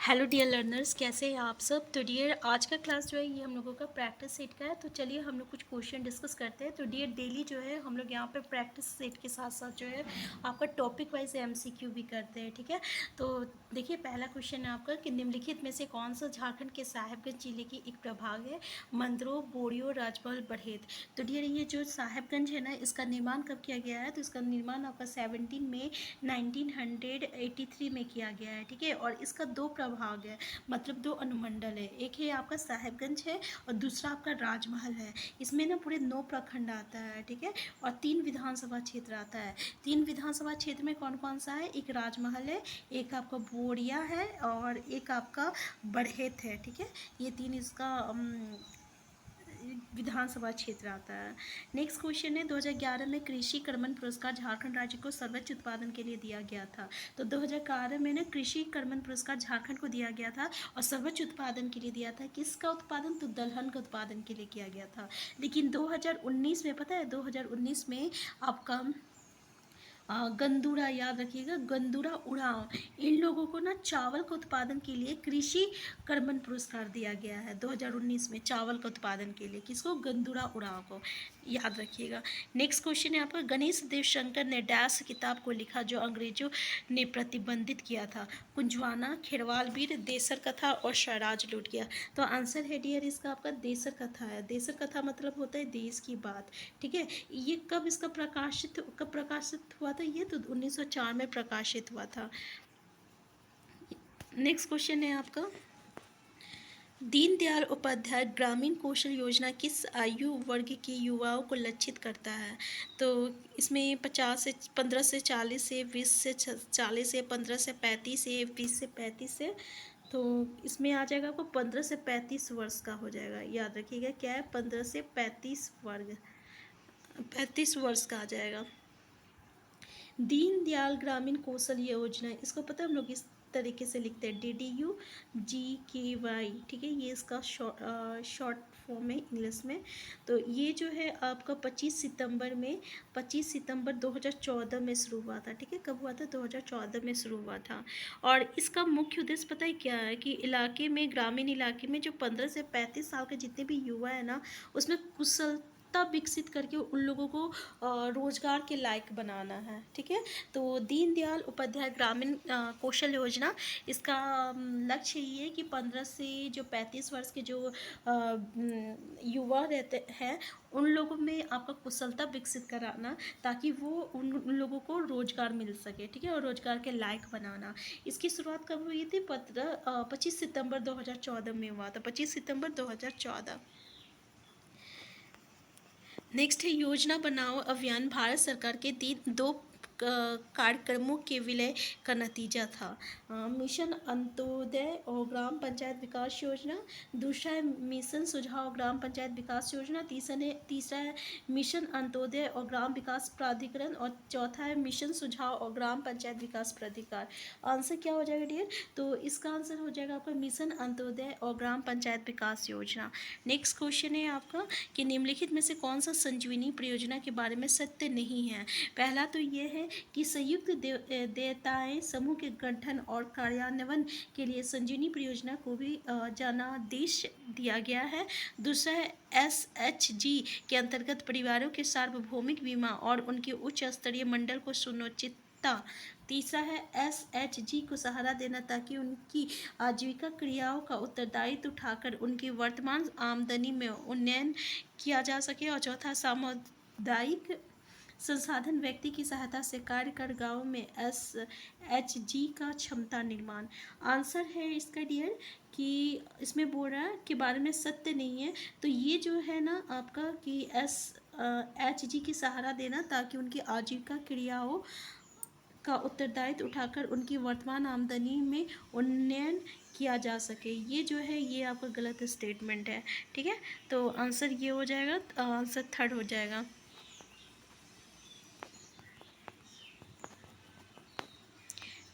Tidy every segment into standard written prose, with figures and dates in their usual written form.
Hello dear learners, कैसे हैं आप सब। तो डियर आज का क्लास जो है ये हम लोगों का प्रैक्टिस सेट का है। तो चलिए हम लोग कुछ क्वेश्चन डिस्कस करते हैं। तो डियर डेली जो है हम लोग यहाँ पे प्रैक्टिस सेट के साथ साथ जो है आपका टॉपिक वाइज एमसीक्यू भी करते हैं, ठीक है। तो देखिए पहला क्वेश्चन है आपका कि निम्नलिखित में से कौन सा झारखंड के साहेबगंज जिले की एक प्रभाग है। मंदरो, बोरियो, राजमहल, बढ़ेत। तो डियर ये जो साहेबगंज है ना, इसका निर्माण कब किया गया है। तो इसका निर्माण आपका 17 मई 1983 में किया गया है, ठीक है। और इसका दो प्रभाग है, मतलब दो अनुमंडल है। एक है आपका साहेबगंज है और दूसरा आपका राजमहल है। इसमें ना पूरे 9 प्रखंड आता है, ठीक है। और 3 विधानसभा क्षेत्र आता है। 3 विधानसभा क्षेत्र में कौन कौन सा है। एक राजमहल है, एक आपका बोरिया है और एक आपका बढ़ेत है, ठीक है। ये 3 इसका विधानसभा क्षेत्र आता है। नेक्स्ट क्वेश्चन है 2011 में कृषि कर्मण पुरस्कार झारखंड राज्य को सर्वोच्च उत्पादन के लिए दिया गया था। तो 2011 में ना कृषि कर्मण पुरस्कार झारखंड को दिया गया था और सर्वोच्च उत्पादन के लिए दिया था। किसका उत्पादन। तो दलहन का उत्पादन के लिए किया गया था। लेकिन 2019 में पता है 2019 में आपका गंदूरा, याद रखिएगा, गंदूरा उड़ाव, इन लोगों को ना चावल के उत्पादन के लिए कृषि कर्मण पुरस्कार दिया गया है 2019 में। चावल के उत्पादन के लिए किसको। गंदूरा उड़ाव को, याद रखिएगा। नेक्स्ट क्वेश्चन है आपका गणेश देव शंकर ने डैश किताब को लिखा जो अंग्रेजों ने प्रतिबंधित किया था। कुंजवाना, खेरवाल वीर, देसर कथा और स्वराज लूट गया। तो आंसर है डियर इसका आपका देसर कथा है। देसर कथा मतलब होता है देश की बात, ठीक है। ये कब इसका प्रकाशित हुआ था। ये तो 1904 में प्रकाशित हुआ था। नेक्स्ट क्वेश्चन है आपका दीनदयाल उपाध्याय ग्रामीण कौशल योजना किस आयु वर्ग के युवाओं को लक्षित करता है। तो इसमें 15 से 40 से 20 से 40 से 15 से 35 से 20 से 35 से। तो इसमें आ जाएगा आपको 15 से 35 वर्ष का हो जाएगा। याद रखिएगा क्या है, 15 से 35 वर्ग, 35 वर्ष का आ जाएगा। दीनदयाल ग्रामीण कौशल योजना, इसको पता है हम लोग इस तरीके से लिखते हैं DDUGKY, ठीक है। ये इसका शॉर्ट फॉर्म है इंग्लिश में। तो ये जो है आपका 25 सितंबर 2014 में शुरू हुआ था, ठीक है। कब हुआ था। 2014 में शुरू हुआ था। और इसका मुख्य उद्देश्य पता है क्या है कि इलाके में, ग्रामीण इलाके में जो 15 से 35 साल के जितने भी युवा है ना, उसमें कुशलता विकसित करके उन लोगों को रोजगार के लायक बनाना है, ठीक है। तो दीनदयाल उपाध्याय ग्रामीण कौशल योजना, इसका लक्ष्य ये है कि 15 से जो 35 वर्ष के जो युवा रहते हैं उन लोगों में आपका कुशलता विकसित कराना, ताकि वो उन लोगों को रोजगार मिल सके, ठीक है। और रोजगार के लायक बनाना। इसकी शुरुआत कब हुई थी। 25 सितंबर 2014 में हुआ था। 25 सितंबर 2014। नेक्स्ट है योजना बनाओ अभियान भारत सरकार के 2 कार्यक्रमों के विलय का नतीजा था। मिशन अंत्योदय और ग्राम पंचायत विकास योजना, दूसरा है मिशन सुझाव ग्राम पंचायत विकास योजना, तीसरा है मिशन अंत्योदय और ग्राम विकास प्राधिकरण और चौथा है मिशन सुझाव और ग्राम पंचायत विकास प्राधिकार। आंसर क्या हो जाएगा डियर। तो इसका आंसर हो जाएगा आपका मिशन अंत्योदय और ग्राम पंचायत विकास योजना। नेक्स्ट क्वेश्चन है आपका कि निम्नलिखित में से कौन सा संजीवनी परियोजना के बारे में सत्य नहीं है। पहला तो ये है कि संयुक्त देयताएं समूह के गठन और कार्यान्वयन के लिए संजीवनी परियोजना को भी जनादेश दिया गया है। दूसरा है SHG के अंतर्गत परिवारों के सार्वभौमिक बीमा और उनके उच्च स्तरीय मंडल को सुनिश्चितता। तीसरा है SHG को सहारा देना ताकि उनकी आजीविका क्रियाओं का उत्तरदायित्व उठाकर उनकी वर्तमान आमदनी में उन्नयन किया जा सके। और चौथा सामुदायिक संसाधन व्यक्ति की सहायता से कार्य कर गाँव में SHG का क्षमता निर्माण। आंसर है इसका डियर कि इसमें बोल रहा है के बारे में सत्य नहीं है। तो ये जो है ना आपका कि SHG की सहारा देना ताकि उनकी आजीविका क्रियाओं का उत्तरदायित्व उठाकर उनकी वर्तमान आमदनी में उन्नयन किया जा सके, ये जो है ये आपका गलत स्टेटमेंट है, ठीक है। तो आंसर ये हो जाएगा, आंसर थर्ड हो जाएगा।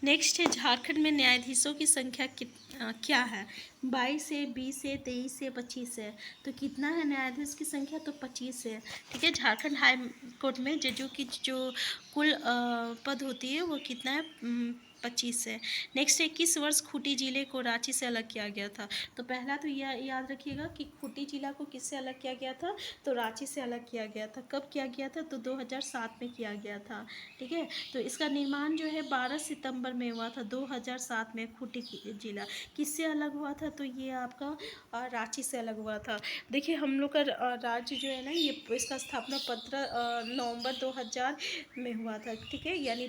नेक्स्ट है झारखंड में न्यायाधीशों की संख्या क्या है। 22 है, 20 है, 23 है, 25 है। तो कितना है न्यायाधीश की संख्या। तो 25 है, ठीक है। झारखंड हाई कोर्ट में जजों की जो कुल पद होती है वो कितना है। 25 है। नेक्स्ट है, किस वर्ष खूंटी जिले को रांची से अलग किया गया था? तो पहला तो यह याद रखिएगा कि खूंटी जिला को किससे अलग किया गया था? तो रांची से अलग किया गया था। कब किया गया था? तो 2007 में किया गया था। ठीक है, तो इसका निर्माण जो है 12 सितंबर में हुआ था 2007 में। खूंटी जिला किससे अलग हुआ था? तो ये आपका रांची से अलग हुआ था। देखिए हम लोग का राज्य जो है ना, ये इसका स्थापना 15 नवंबर 2000 में हुआ था। ठीक है, यानी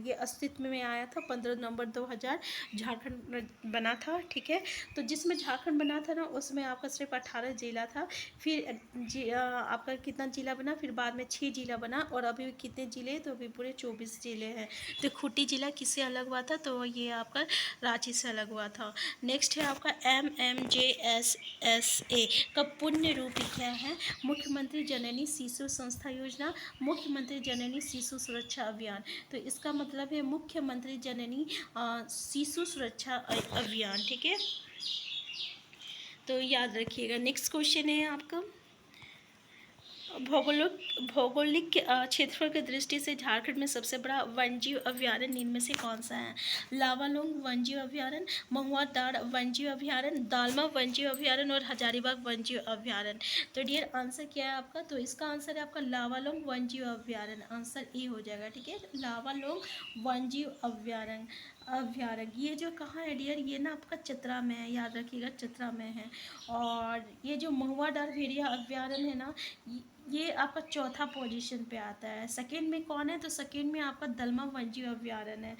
ये अस्तित्व में आया था 15 नवंबर 2000। झारखंड बना था। ठीक है, तो जिसमें झारखंड बना था ना, उसमें आपका सिर्फ 18 जिला था। फिर आपका कितना जिला बना? फिर बाद में 6 जिला बना, और अभी कितने जिले? तो अभी पूरे 24 जिले हैं। तो खूंटी जिला किससे अलग हुआ था? तो ये आपका रांची से अलग हुआ था। नेक्स्ट है आपका MMJSSA का पुण्य रूप क्या है? मुख्यमंत्री जननी शिशु संस्था योजना, मुख्यमंत्री जननी शिशु सुरक्षा अभियान। तो इसका मतलब है मुख्यमंत्री जननी शिशु सुरक्षा अभियान। ठीक है, तो याद रखिएगा। नेक्स्ट क्वेश्चन है आपका, भौगोलिक क्षेत्रफल की दृष्टि से झारखंड में सबसे बड़ा वन्यजीव अभयारण्य निम्न में से कौन सा है? लावालौंग वन्यजीव अभयारण्य, महुआ दाड़ वन्यजीव अभयारण्य, दालमा वन्यजीव अभयारण्य और हजारीबाग वन्यजीव अभयारण्य। तो डियर आंसर क्या है आपका? तो इसका आंसर है आपका लावालौंग वन्यजीव अभयारण्य। आंसर ए हो जाएगा। ठीक है, लावालौंग वन्यजीव अभयारण्य ये जो कहाँ है डियर? ये ना आपका चतरा में है, याद रखिएगा चतरा में है। और ये जो महुआ दाड़ भेड़िया अभयारण्य है ना, ये आपका चौथा पोजीशन पे आता है। सेकंड में कौन है? तो सेकंड में आपका दलमा वन्यजीव अभयारण्य है।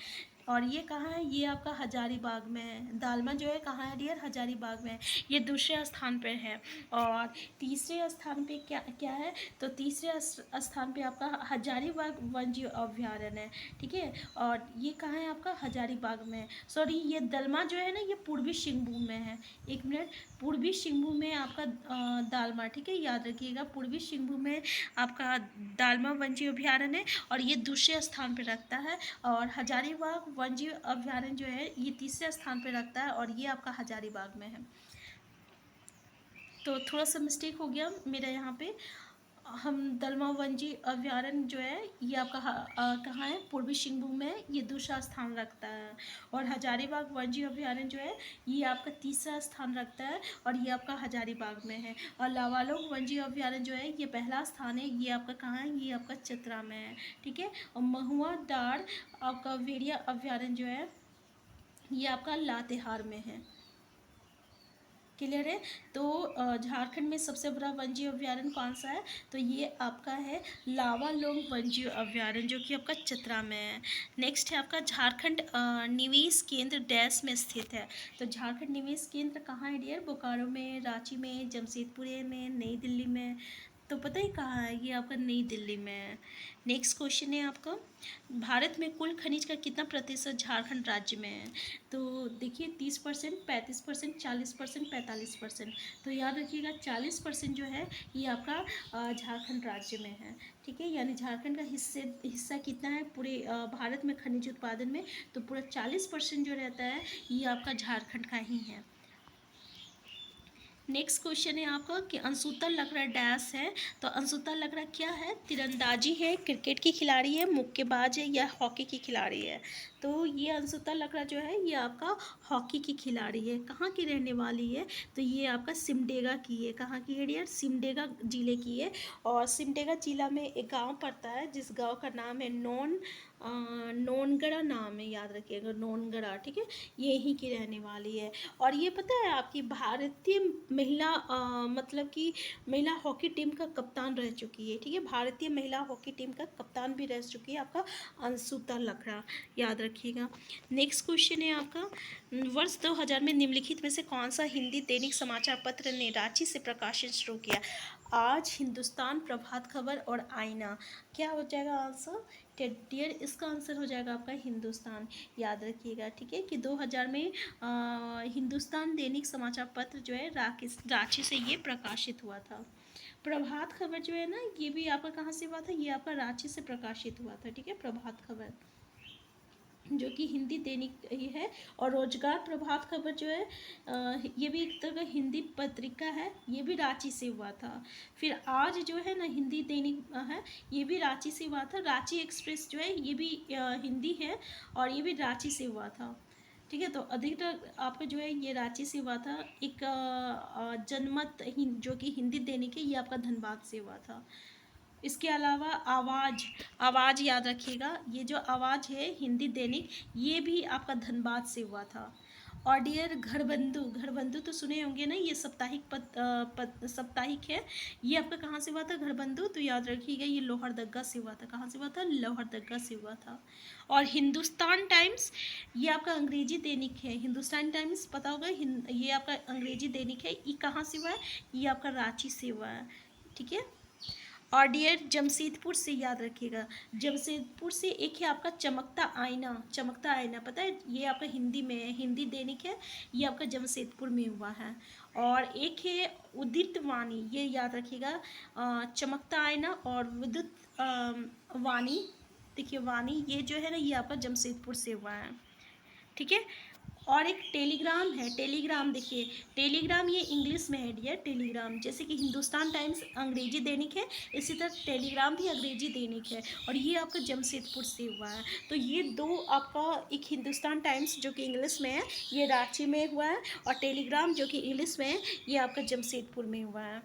और ये कहाँ है? ये आपका हजारीबाग में है। दालमा जो है कहाँ है डियर? हजारीबाग में है। ये दूसरे स्थान पे है। और तीसरे स्थान पे क्या क्या है? तो तीसरे स्थान पे आपका हजारीबाग वन्यजीव अभयारण्य है। ठीक है, और ये कहाँ है? आपका हजारीबाग में है। सॉरी, ये दलमा जो है ना, ये पूर्वी सिंहभूम में है। एक मिनट, पूर्वी सिंहभूम में आपका दालमा। ठीक है, याद रखिएगा पूर्वी सिंहभूम में आपका दालमा वन्यजीव अभयारण्य है, और ये दूसरे स्थान पर रखता है। और हजारीबाग वन्यजीव अभयारण्य जो है ये तीसरे स्थान पर रखता है, और ये आपका हजारीबाग में है। तो थोड़ा सा मिस्टेक हो गया मेरा यहाँ पे। हम दलमा वन्यजीव अभयारण्य जो है ये आपका कहाँ है? पूर्वी सिंहभूम में, ये दूसरा स्थान रखता है। और हजारीबाग वन्यजीव अभयारण्य जो है ये आपका तीसरा स्थान रखता है, और ये आपका हजारीबाग में है। और लावालौंग वन्यजीव अभयारण्य जो है ये पहला स्थान है, ये आपका कहाँ है? ये आपका चतरा में है। ठीक है, और महुआ दाड़ आपका भेड़िया अभयारण्य जो है ये आपका लातेहार में है। क्लियर है? तो झारखंड में सबसे बड़ा वन्यजीव अभयारण्य कौन सा है? तो ये आपका है लावालौंग वन्यजीव अभयारण्य, जो कि आपका चतरा में है। नेक्स्ट है आपका झारखंड निवेश केंद्र डैश में स्थित है। तो झारखंड निवेश केंद्र कहाँ है डियर? बोकारो में, रांची में, जमशेदपुर में, नई दिल्ली में। तो पता ही कहाँ है? ये आपका नई दिल्ली में है। नेक्स्ट क्वेश्चन है आपका, भारत में कुल खनिज का कितना प्रतिशत झारखंड राज्य में है? तो देखिए 30%, 35%, 40%, 45%। तो याद रखिएगा 40% जो है ये आपका झारखंड राज्य में है। ठीक है, यानी झारखंड का हिस्सा कितना है पूरे भारत में खनिज उत्पादन में? तो पूरा 40% जो रहता है ये आपका झारखंड का ही है। नेक्स्ट क्वेश्चन है आपका कि अंशुता लकड़ा डैश है। तो अंशुता लकड़ा क्या है? तीरंदाजी है, क्रिकेट की खिलाड़ी है, मुक्केबाज है, या हॉकी की खिलाड़ी है? तो ये अंशुता लकड़ा जो है ये आपका हॉकी की खिलाड़ी है। कहाँ की रहने वाली है? तो ये आपका सिमडेगा की है। कहाँ की है डियर? सिमडेगा जिले की है। और सिमडेगा जिला में एक गांव पड़ता है, जिस गांव का नाम है नोनगढ़ा नाम है, याद रखिएगा नोनगढ़ा। ठीक है, यहीं की रहने वाली है। और ये पता है आपकी भारतीय महिला मतलब कि महिला हॉकी टीम का कप्तान रह चुकी है। ठीक है, भारतीय महिला हॉकी टीम का कप्तान भी रह चुकी है आपका अंशुता लकड़ा, याद रखिएगा। नेक्स्ट क्वेश्चन है आपका, वर्ष 2000 में निम्नलिखित में से कौन सा हिंदी दैनिक समाचार पत्र ने रांची से प्रकाशन शुरू किया? आज, हिंदुस्तान, प्रभात खबर और आईना। क्या हो जाएगा आंसर? डियर इसका आंसर हो जाएगा आपका हिंदुस्तान, याद रखिएगा। ठीक है, कि 2000 में हिंदुस्तान दैनिक समाचार पत्र जो है रांची से ये प्रकाशित हुआ था। प्रभात खबर जो है ना, ये भी आपका कहाँ से हुआ था? ये आपका रांची से प्रकाशित हुआ था। ठीक है, प्रभात खबर। जो कि हिंदी दैनिक ही है। और रोजगार प्रभात खबर जो है ये भी एक तरह का हिंदी पत्रिका है, ये भी रांची से हुआ था। फिर आज जो है ना हिंदी दैनिक है, ये भी रांची से हुआ था। रांची एक्सप्रेस जो है ये भी हिंदी है और ये भी रांची से हुआ था। ठीक है, तो अधिकतर आपका जो है ये रांची से हुआ था। एक जनमत जो कि हिंदी दैनिक है, ये आपका धनबाद से हुआ था। इसके अलावा आवाज़, आवाज़ याद रखिएगा, ये जो आवाज़ है हिंदी दैनिक, ये भी आपका धनबाद से हुआ था। और डियर घरबंधु, घरबंधु तो सुने होंगे ना, ये साप्ताहिक है। ये आपका कहाँ से हुआ था घरबंधु, तो याद रखिएगा ये लोहरदग्गा से हुआ था। कहाँ से हुआ था, लोहरदग्गा से हुआ था। और हिंदुस्तान टाइम्स, ये आपका अंग्रेजी दैनिक है। हिंदुस्तान टाइम्स पता होगा, ये आपका अंग्रेजी दैनिक है। ये कहाँ से हुआ है, ये आपका रांची से हुआ है। ठीक है। और डियर जमशेदपुर से याद रखिएगा, जमशेदपुर से एक है आपका चमकता आईना। चमकता आईना पता है, ये आपका हिंदी में है, हिंदी दैनिक है, ये आपका जमशेदपुर में हुआ है। और एक है उदित वाणी, ये याद रखिएगा, चमकता आईना और विद्युत वाणी, देखिए वाणी ये जो है ना, ये आपका जमशेदपुर से हुआ है। ठीक है। और एक टेलीग्राम है, टेलीग्राम देखिए, टेलीग्राम ये इंग्लिश में है डियर। टेलीग्राम जैसे कि हिंदुस्तान टाइम्स अंग्रेजी दैनिक है, इसी तरह टेलीग्राम भी अंग्रेजी दैनिक है, और ये आपका जमशेदपुर से हुआ है। तो ये दो आपका, एक हिंदुस्तान टाइम्स जो कि इंग्लिश में है, ये रांची में हुआ है, और टेलीग्राम जो कि इंग्लिश में है, ये आपका जमशेदपुर में हुआ है।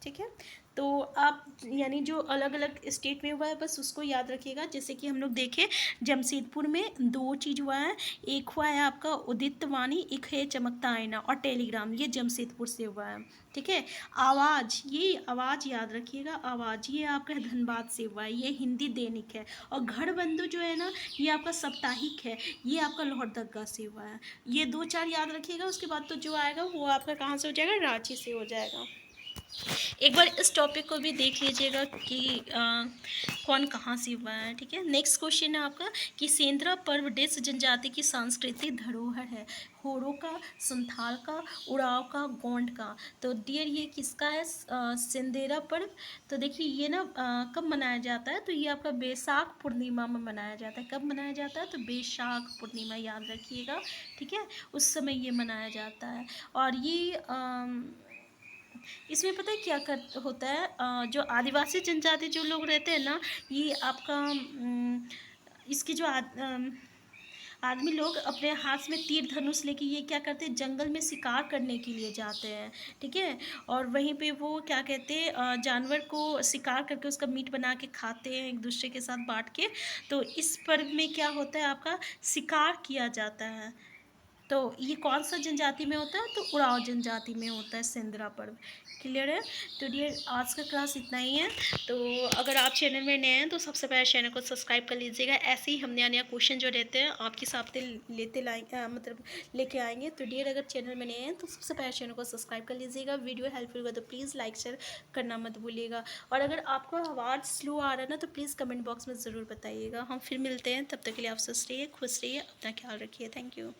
ठीक है। तो आप यानी जो अलग अलग स्टेट में हुआ है बस उसको याद रखिएगा। जैसे कि हम लोग देखें, जमशेदपुर में दो चीज़ हुआ है, एक हुआ है आपका उदित वाणी, एक है चमकता आईना, और टेलीग्राम ये जमशेदपुर से हुआ है। ठीक है। आवाज़, ये आवाज़ याद रखिएगा, आवाज़ ये आपका धनबाद से हुआ है, ये हिंदी दैनिक है। और घरबंधु जो है ना, ये आपका साप्ताहिक है, ये आपका लोहरदग्गा से हुआ है। ये दो चार याद रखिएगा, उसके बाद तो जो आएगा वो आपका कहाँ से हो जाएगा, रांची से हो जाएगा। एक बार इस टॉपिक को भी देख लीजिएगा कि कौन कहाँ से हुआ है। ठीक है। नेक्स्ट क्वेश्चन है आपका कि सेंद्रा पर्व देश जनजाति की सांस्कृतिक धरोहर है। होरो का, संथाल का, उड़ाव का, गोंड का। तो डियर ये किसका है, सेंदेरा पर्व। तो देखिए ये ना कब मनाया जाता है, तो ये आपका बैसाख पूर्णिमा में मनाया जाता है। कब मनाया जाता है, तो बैसाख पूर्णिमा याद रखिएगा। ठीक है, उस समय ये मनाया जाता है। और ये इसमें पता है क्या कर होता है, जो आदिवासी जनजाति जो लोग रहते हैं ना, ये आपका इसके जो आदमी लोग अपने हाथ में तीर धनुष लेके ये क्या करते हैं, जंगल में शिकार करने के लिए जाते हैं। ठीक है। और वहीं पे वो क्या कहते हैं, जानवर को शिकार करके उसका मीट बना के खाते हैं एक दूसरे के साथ बांट के। तो इस पर्व में क्या होता है, आपका शिकार किया जाता है। तो ये कौन सा जनजाति में होता है, तो उराव जनजाति में होता है सेंद्रा पर्व। क्लियर है। तो डियर आज का क्लास इतना ही है। तो अगर आप चैनल में नए हैं तो सबसे पहले चैनल को सब्सक्राइब कर लीजिएगा। ऐसे ही हम नया नया क्वेश्चन जो रहते हैं आपके सामने लेते लाएंगे, मतलब लेके आएंगे। तो डियर अगर चैनल में नए हैं तो सबसे पहले चैनल को सब्सक्राइब कर लीजिएगा। वीडियो हेल्पफुल होगा तो प्लीज़ लाइक शेयर करना मत भूलिएगा। और अगर आपको आवाज़ स्लो आ रहा है ना, तो प्लीज़ कमेंट बॉक्स में ज़रूर बताइएगा। हम फिर मिलते हैं, तब तक के लिए आप स्वस्थ रहिए, खुश रहिए, अपना ख्याल रखिए। Thank you.